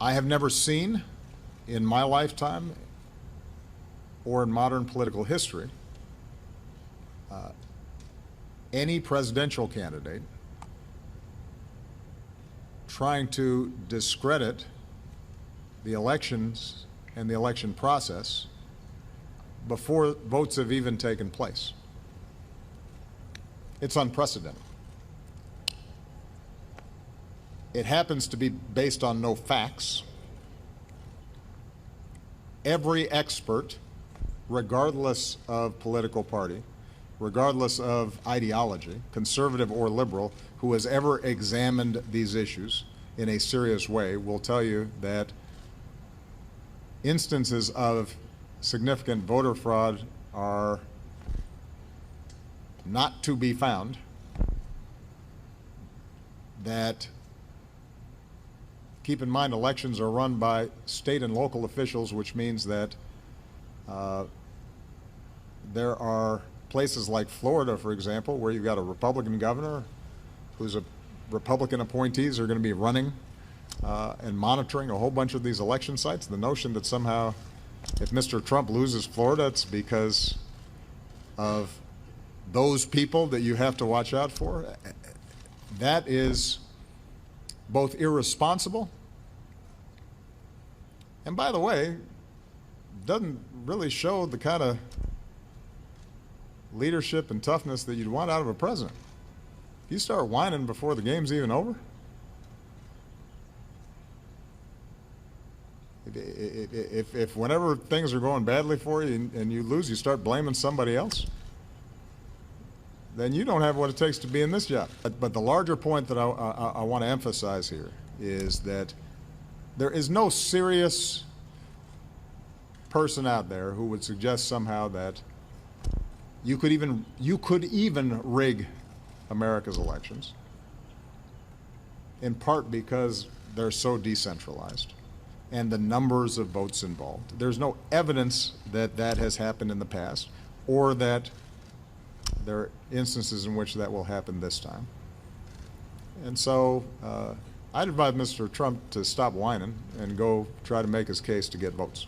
I have never seen in my lifetime or in modern political history any presidential candidate trying to discredit the elections and the election process before votes have even taken place. It's unprecedented. It happens to be based on no facts. Every expert, regardless of political party, regardless of ideology, conservative or liberal, who has ever examined these issues in a serious way will tell you that instances of significant voter fraud are not to be found, that, keep in mind, elections are run by state and local officials, which means that there are places like Florida, for example, where you've got a Republican governor who's a Republican appointees are going to be running and monitoring a whole bunch of these election sites. The notion that somehow if Mr. Trump loses Florida, it's because of those people that you have to watch out for, that is both irresponsible and, by the way, doesn't really show the kind of leadership and toughness that you'd want out of a president. If you start whining before the game's even over, if whenever things are going badly for you and you lose, you start blaming somebody else, then you don't have what it takes to be in this job. But the larger point that I want to emphasize here is that there is no serious person out there who would suggest somehow that you could even rig America's elections, in part because they're so decentralized and the numbers of votes involved. There's no evidence that that has happened in the past or that there are instances in which that will happen this time. And so I'd advise Mr. Trump to stop whining and go try to make his case to get votes.